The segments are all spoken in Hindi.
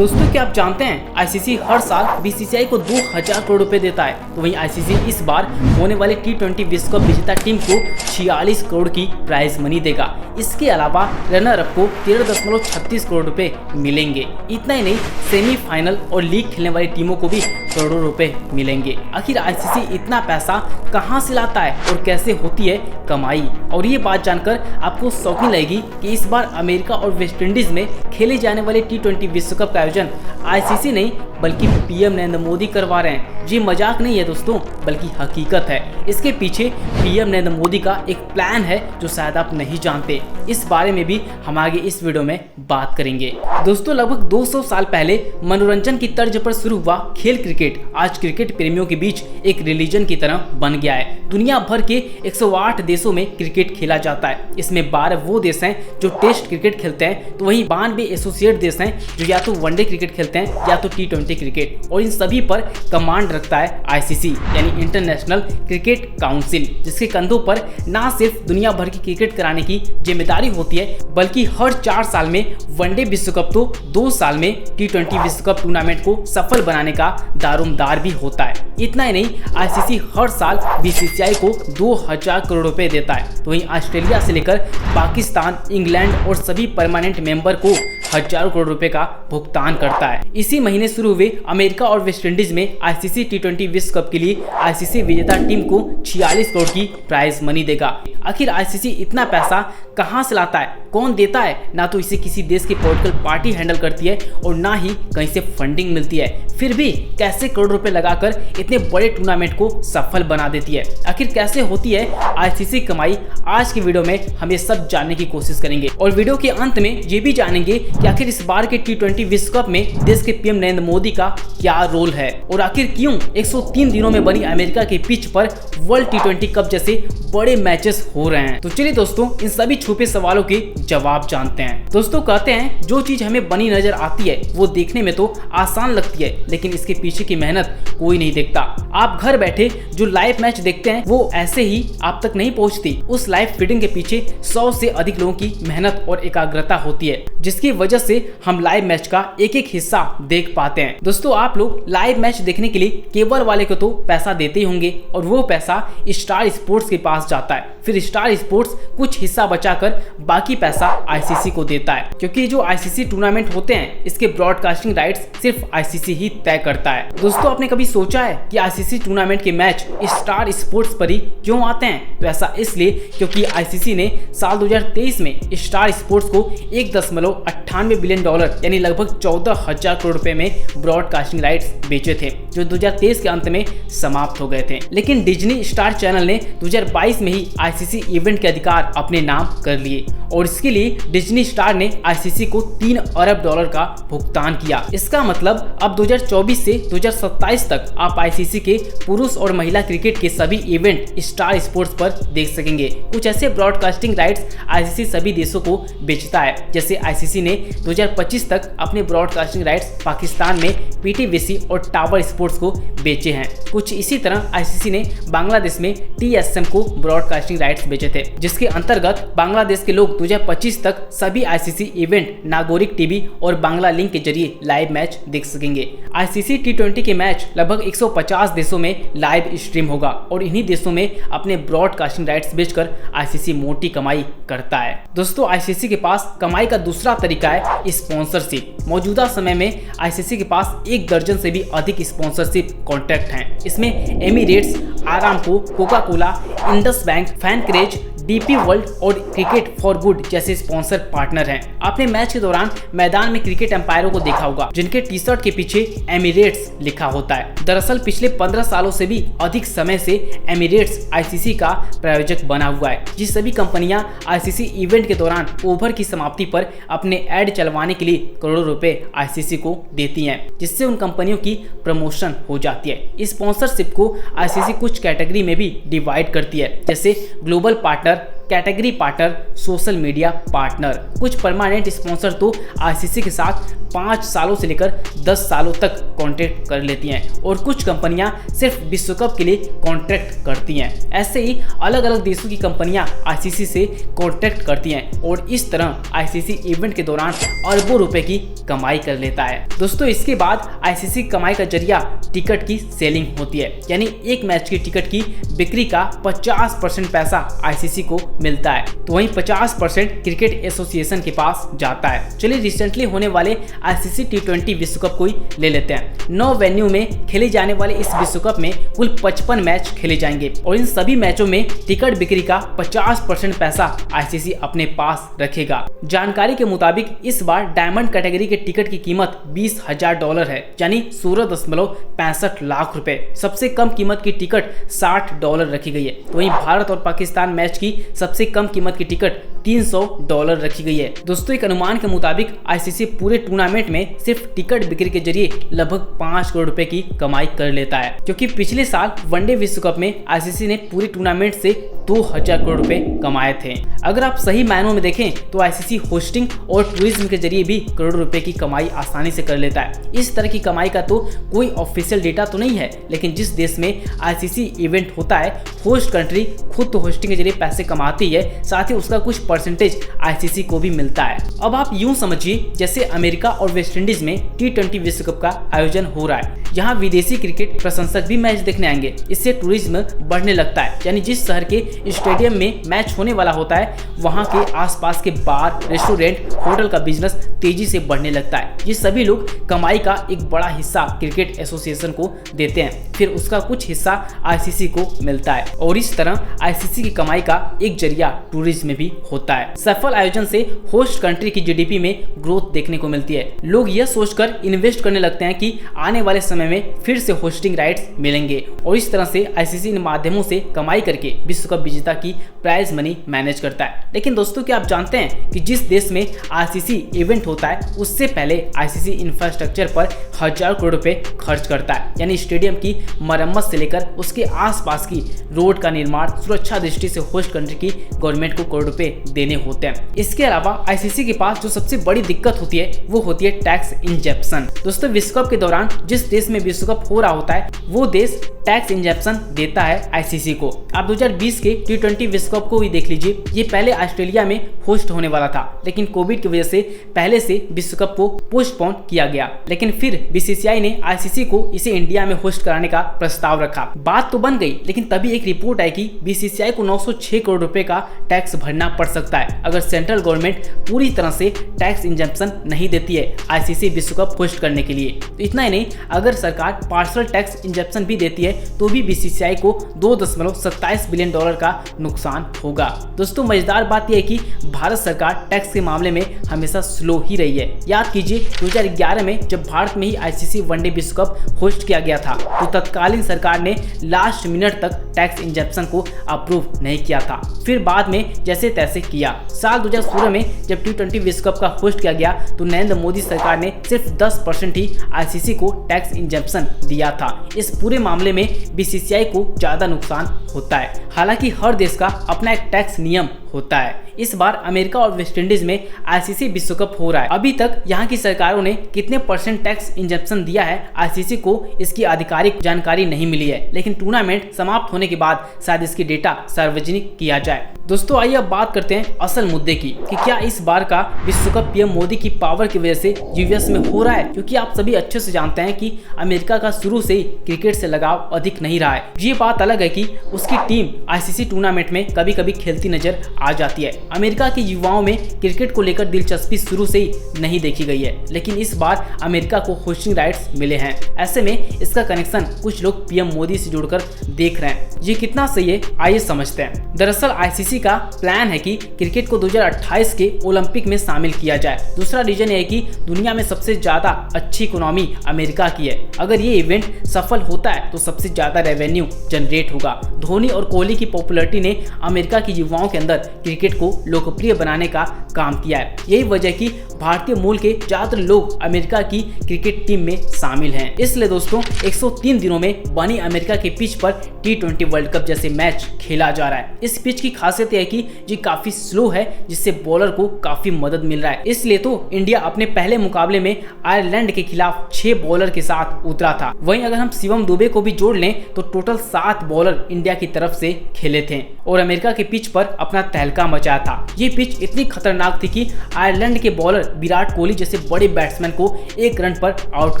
दोस्तों क्या आप जानते हैं आईसीसी हर साल बीसीसीआई को 2000 करोड़ रुपए देता है। तो वहीं आईसीसी इस बार होने वाले T20 विश्व कप विजेता टीम को 46 करोड़ की प्राइज मनी देगा। इसके अलावा रनर अप को 13.36 करोड़ रुपए मिलेंगे। इतना ही नहीं, सेमीफाइनल और लीग खेलने वाली टीमों को भी करोड़ों रुपए मिलेंगे। आखिर आईसीसी इतना पैसा कहां से लाता है और कैसे होती है कमाई, और ये बात जानकर आपको शौकीन लगेगी कि इस बार अमेरिका और वेस्ट इंडीज में खेले जाने वाले T20 विश्व कप का आयोजन आईसीसी नहीं बल्कि पीएम नरेंद्र मोदी करवा रहे हैं। जी मजाक नहीं है दोस्तों, बल्कि हकीकत है। इसके पीछे पीएम नरेंद्र मोदी का एक प्लान है जो शायद आप नहीं जानते। इस बारे में भी हम आगे इस वीडियो में बात करेंगे। दोस्तों लगभग 200 साल पहले मनोरंजन की तर्ज पर शुरू हुआ खेल क्रिकेट आज क्रिकेट प्रेमियों के बीच एक रिलीजन की तरह बन गया है। दुनिया भर के 108 देशों में क्रिकेट खेला जाता है। इसमें 12 वो देश हैं जो टेस्ट क्रिकेट खेलते हैं, तो वहीं 92 एसोसिएट देश हैं जो या तो वनडे क्रिकेट खेलते हैं या तो T20 क्रिकेट, और इन सभी पर कमांड रखता है आईसीसी यानी इंटरनेशनल क्रिकेट काउंसिल, जिसके कंधों पर ना सिर्फ दुनिया भर की क्रिकेट कराने की जिम्मेदारी होती है बल्कि हर 4 साल में वनडे विश्व कप तो 2 साल में T20 विश्व कप टूर्नामेंट को सफल बनाने का दारोमदार भी होता है। इतना ही नहीं, आईसीसी हर साल बीसीसीआई को 2000 करोड़ रुपए देता है। तो वहीं ऑस्ट्रेलिया से लेकर पाकिस्तान, इंग्लैंड और सभी परमानेंट मेंबर को हजारों करोड़ रुपए का भुगतान करता है। इसी महीने शुरू हुए अमेरिका और वेस्ट इंडीज में आईसीसी T20 विश्व कप के लिए आईसीसी विजेता टीम को 46 करोड़ की प्राइज मनी देगा। आखिर आईसीसी इतना पैसा कहां से लाता है, कौन देता है? ना तो इसे किसी देश की पॉलिटिकल पार्टी हैंडल करती है और ना ही कहीं से फंडिंग मिलती है, फिर भी कैसे करोड़ रुपए लगाकर इतने बड़े टूर्नामेंट को सफल बना देती है। आखिर कैसे होती है आईसीसी कमाई, आज की वीडियो में हम ये सब जानने की कोशिश करेंगे। और वीडियो के अंत में ये भी जानेंगे कि आखिर इस बार के T20 विश्व कप में देश के पीएम नरेंद्र मोदी का क्या रोल है, और आखिर क्यों 103 दिनों में बनी अमेरिका के पिच पर वर्ल्ड T20 कप जैसे बड़े मैचेस हो रहे हैं। तो चलिए दोस्तों इन सभी छुपे सवालों के जवाब जानते हैं। दोस्तों कहते हैं जो चीज हमें बनी नजर आती है वो देखने में तो आसान लगती है, लेकिन इसके पीछे की मेहनत कोई नहीं देखता। आप घर बैठे जो लाइव मैच देखते हैं वो ऐसे ही आप तक नहीं पहुंचती। उस लाइव फीडिंग के पीछे 100 से अधिक लोगों की मेहनत और एकाग्रता होती है, जिसकी वजह से हम लाइव मैच का एक एक हिस्सा देख पाते हैं। दोस्तों आप लोग लाइव मैच देखने के लिए केबल वाले को तो पैसा देते ही होंगे, और वो पैसा स्टार स्पोर्ट्स के पास जाता है। फिर स्टार स्पोर्ट्स कुछ हिस्सा बचाकर बाकी पैसा आईसीसी को देता है, क्योंकि जो आईसीसी टूर्नामेंट होते हैं इसके ब्रॉडकास्टिंग राइट्स सिर्फ आईसीसी ही तय करता है। दोस्तों आपने कभी सोचा है कि आईसीसी टूर्नामेंट के मैच स्टार स्पोर्ट्स पर ही क्यों आते हैं? तो ऐसा इसलिए क्योंकि आईसीसी ने साल 2023 में स्टार स्पोर्ट्स को $1.98 बिलियन यानी लगभग 14,000 करोड़ रुपए में ब्रॉडकास्टिंग राइट्स बेचे थे, जो 2023 के अंत में समाप्त हो गए थे। लेकिन डिज्नी स्टार चैनल ने 2022 में ही आईसीसी इवेंट के अधिकार अपने नाम कर लिए, और इसके लिए डिज्नी स्टार ने आईसीसी को $3 अरब का भुगतान किया। इसका मतलब अब 2024 से 2027 तक आप आईसीसी के पुरुष और महिला क्रिकेट के सभी इवेंट स्टार स्पोर्ट्स पर देख सकेंगे। कुछ ऐसे ब्रॉडकास्टिंग राइट्स आईसीसी सभी देशों को बेचता है, जैसे आईसीसी ने 2025 तक अपने ब्रॉडकास्टिंग राइट्स पाकिस्तान में पीटीवीसी और टावर स्पोर्ट्स को बेचे हैं। कुछ इसी तरह आईसीसी ने बांग्लादेश में टीएसएम को ब्रॉडकास्टिंग राइट्स बेचे थे, जिसके अंतर्गत बांग्लादेश के लोग 2025 तक सभी आईसीसी इवेंट नागरिक टीवी और बांग्ला लिंक के जरिए लाइव मैच देख सकेंगे। आईसीसी T20 के मैच लगभग 150 देशों में लाइव स्ट्रीम होगा, और इन्हीं देशों में अपने ब्रॉडकास्टिंग राइट्स बेचकर आईसीसी मोटी कमाई करता है। दोस्तों आईसीसी के पास कमाई का दूसरा तरीका है स्पॉन्सरशिप। मौजूदा समय में आईसीसी के पास 1 दर्जन से भी अधिक स्पॉन्सरशिप कॉन्ट्रैक्ट हैं। इसमें Emirates, Aramco, Coca Cola, Indus bank, Fancraze, DP World और क्रिकेट फॉर गुड जैसे स्पॉन्सर पार्टनर हैं। आपने मैच के दौरान मैदान में क्रिकेट एम्पायरों को देखा होगा, जिनके टी शर्ट के पीछे एमिरेट्स लिखा होता है। दरअसल पिछले 15 सालों से भी अधिक समय से एमिरेट्स आईसीसी का प्रायोजक बना हुआ है। जिस सभी कंपनियां आईसीसी इवेंट के दौरान ओवर की समाप्ति पर अपने एड चलवाने के लिए करोड़ों रुपए आईसीसी को देती हैं, जिससे उन कंपनियों की प्रमोशन हो जाती है। स्पॉन्सरशिप को आईसीसी कुछ कैटेगरी में भी डिवाइड करती है, जैसे global partner, category partner, social media partner. कुछ परमानेंट स्पॉन्सर तो आईसीसी के साथ 5 सालों से लेकर 10 सालों तक कॉन्ट्रैक्ट कर लेती हैं और कुछ कंपनियां सिर्फ विश्व कप के लिए कॉन्ट्रैक्ट करती हैं। ऐसे ही अलग अलग देशों की कंपनियां आईसीसी से कॉन्ट्रैक्ट करती हैं और इस तरह आईसीसी इवेंट के दौरान अरबों रुपए की कमाई कर लेता है। दोस्तों, इसके बाद आईसीसी कमाई का जरिया टिकट की सेलिंग होती है, यानी एक मैच की टिकट की बिक्री का 50% पैसा आईसीसी को मिलता है, तो वहीं 50% क्रिकेट एसोसिएशन के पास जाता है। चलिए रिसेंटली होने वाले आईसीसी T20 विश्व कप को ही ले लेते हैं। 9 वेन्यू में खेले जाने वाले इस विश्व कप में कुल 55 मैच खेले जाएंगे और इन सभी मैचों में टिकट बिक्री का 50% पैसा आईसीसी अपने पास रखेगा। जानकारी के मुताबिक इस बार डायमंड कैटेगरी के टिकट की कीमत $20,000 है, यानी 16.65 लाख रुपए। सबसे कम कीमत की टिकट $60 रखी गई है, तो वहीं भारत और पाकिस्तान मैच की सबसे कम कीमत की टिकट $300 रखी गई है। दोस्तों, एक अनुमान के मुताबिक आईसीसी पूरे टूर्नामेंट में सिर्फ टिकट बिक्री के जरिए लगभग 5 करोड़ रुपए की कमाई कर लेता है, क्योंकि पिछले साल वनडे विश्व कप में आईसीसी ने पूरे टूर्नामेंट से 2000 करोड़ रुपए कमाए थे। अगर आप सही मायनों में देखें तो आईसीसी होस्टिंग और टूरिज्म के जरिए भी करोड़ों रुपए की कमाई आसानी से कर लेता है। इस तरह की कमाई का तो कोई ऑफिशियल डेटा तो नहीं है, लेकिन जिस देश में आईसीसी इवेंट होता है, होस्ट कंट्री खुद तो होस्टिंग के जरिए पैसे कमाती है, साथ ही उसका कुछ परसेंटेज आईसीसी को भी मिलता है। अब आप यूं समझिए जैसे अमेरिका और वेस्ट इंडीज में T20 विश्व कप का आयोजन हो रहा है। यहाँ विदेशी क्रिकेट प्रशंसक भी मैच देखने आएंगे, इससे टूरिज्म बढ़ने लगता है, यानी जिस शहर के स्टेडियम में मैच होने वाला होता है वहाँ के आसपास के बार, रेस्टोरेंट, होटल का बिजनेस तेजी से बढ़ने लगता है। ये सभी लोग कमाई का एक बड़ा हिस्सा क्रिकेट एसोसिएशन को देते हैं, फिर उसका कुछ हिस्सा आईसीसी को मिलता है और इस तरह आईसीसी की कमाई का एक जरिया टूरिज्म में भी होता है। सफल आयोजन से होस्ट कंट्री की जीडीपी में ग्रोथ देखने को मिलती है। लोग यह सोचकर इन्वेस्ट करने लगते हैं कि आने वाले समय में फिर से होस्टिंग राइट्स मिलेंगे और इस तरह से आईसीसी इन माध्यमों से कमाई करके विश्व कप विजेता की प्राइज मनी मैनेज करता है। लेकिन दोस्तों, क्या आप जानते हैं कि जिस देश में आईसीसी इवेंट होता है उससे पहले आईसीसी इंफ्रास्ट्रक्चर पर 1000 करोड़ रुपए खर्च करता है, यानी स्टेडियम की मरम्मत से लेकर उसके आसपास की रोड का निर्माण, सुरक्षा दृष्टि से होस्ट कंट्री की गवर्नमेंट को करोड़ रुपए देने होते हैं। इसके अलावा आईसीसी के पास जो सबसे बड़ी दिक्कत होती है वो होती है टैक्स इंजेक्शन। दोस्तों, विश्व कप के दौरान जिस देश में विश्व कप हो रहा होता है वो देश टैक्स इंजेक्शन देता है आईसीसी को। आप 2020 के T20 विश्व कप को भी देख लीजिए, ये पहले ऑस्ट्रेलिया में होस्ट होने वाला था, लेकिन कोविड की वजह से पहले से विश्व कप को पोस्टपोन किया गया, लेकिन फिर बीसीसीआई ने आईसीसी को इसे इंडिया में होस्ट कराने का प्रस्ताव रखा। बात तो बन गई, लेकिन तभी एक रिपोर्ट आई कि बीसीसीआई को 906 करोड़ रुपए का टैक्स भरना पड़ सकता है अगर सेंट्रल गवर्नमेंट पूरी तरह से टैक्स इंजेक्शन नहीं देती है आईसीसी विश्व कप होस्ट करने के लिए। तो इतना ही नहीं, अगर सरकार पार्शल टैक्स इंजेक्शन भी देती है तो भी बीसीसीआई को $2.27 बिलियन का नुकसान होगा। दोस्तों, मजेदार बात यह है कि भारत सरकार टैक्स के मामले में हमेशा स्लो ही रही है। याद कीजिए 2011 में जब भारत में ही आईसीसी वनडे विश्व कप होस्ट किया गया था तो तत्कालीन सरकार ने लास्ट मिनट तक टैक्स इंजेक्शन को अप्रूव नहीं किया था, फिर बाद में जैसे तैसे किया। साल 2016 में जब T20 विश्व कप का होस्ट किया गया तो नरेंद्र मोदी सरकार ने सिर्फ 10% ही आईसीसी को टैक्स इंजेक्शन दिया था। इस पूरे मामले में बीसीसीआई को ज्यादा नुकसान होता है। हालांकि हर देश का अपना एक टैक्स नियम होता है। इस बार अमेरिका और वेस्ट इंडीज में आईसीसी विश्व कप हो रहा है। अभी तक यहाँ की सरकारों ने कितने % टैक्स इंजेक्शन दिया है आईसीसी को इसकी आधिकारिक जानकारी नहीं मिली है, लेकिन टूर्नामेंट समाप्त होने के बाद शायद इसकी डेटा सार्वजनिक किया जाए। दोस्तों, आइए अब बात करते हैं असल मुद्दे की कि क्या इस बार का विश्व कप पीएम मोदी की पावर की वजह से यूएस में हो रहा है, क्योंकि आप सभी अच्छे से जानते हैं कि अमेरिका का शुरू से ही क्रिकेट से लगाव अधिक नहीं रहा है। ये बात अलग है कि उसकी टीम आईसीसी टूर्नामेंट में कभी कभी खेलती नजर आ जाती है। अमेरिका के युवाओं में क्रिकेट को लेकर दिलचस्पी शुरू से ही नहीं देखी गई है, लेकिन इस बार अमेरिका को होस्टिंग राइट्स मिले हैं। ऐसे में इसका कनेक्शन कुछ लोग पीएम मोदी से जुड़कर देख रहे हैं। ये कितना सही है, आइए समझते हैं। दरअसल आईसीसी का प्लान है कि क्रिकेट को 2028 के ओलंपिक में शामिल किया जाए। दूसरा रीजन है कि दुनिया में सबसे ज्यादा अच्छी इकोनॉमी अमेरिका की है। अगर ये इवेंट सफल होता है तो सबसे ज्यादा रेवेन्यू जनरेट होगा। धोनी और कोहली की पॉपुलैरिटी ने अमेरिका के युवाओं के अंदर क्रिकेट को लोकप्रिय बनाने का काम किया है। यही वजह कि भारतीय मूल के ज्यादातर लोग अमेरिका की क्रिकेट टीम में शामिल हैं। इसलिए दोस्तों 103 दिनों में बनी अमेरिका के पिच पर T20 वर्ल्ड कप जैसे मैच खेला जा रहा है। इस पिच की खासियत है कि ये काफी स्लो है, जिससे बॉलर को काफी मदद मिल रहा है। इसलिए तो इंडिया अपने पहले मुकाबले में आयरलैंड के खिलाफ 6 बॉलर के साथ उतरा था। वहीं अगर हम शिवम दुबे को भी जोड़ लें तो टोटल 7 बॉलर इंडिया की तरफ से खेले थे और अमेरिका के पिच पर अपना तहलका मचाया था। ये पिच इतनी खतरनाक थी कि आयरलैंड के बॉलर विराट कोहली जैसे बड़े बैट्समैन को 1 रन पर आउट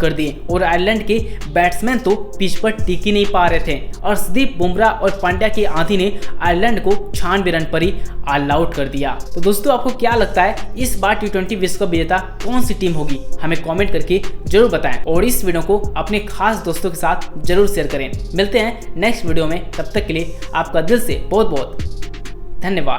कर दिए और आयरलैंड के बैट्समैन तो पिच पर टिक ही नहीं पा रहे थे और अर्शदीप बुमराह और पांड्या की आंधी ने आयरलैंड को 96 रन पर ही ऑल आउट कर दिया। तो दोस्तों आपको क्या लगता है इस बार T20 विश्व कप विजेता कौन सी टीम होगी? हमें कमेंट करके जरूर बताएं और इस वीडियो को अपने खास दोस्तों के साथ जरूर शेयर करें। मिलते हैं नेक्स्ट वीडियो में, तब तक के लिए आपका दिल से बहुत बहुत धन्यवाद।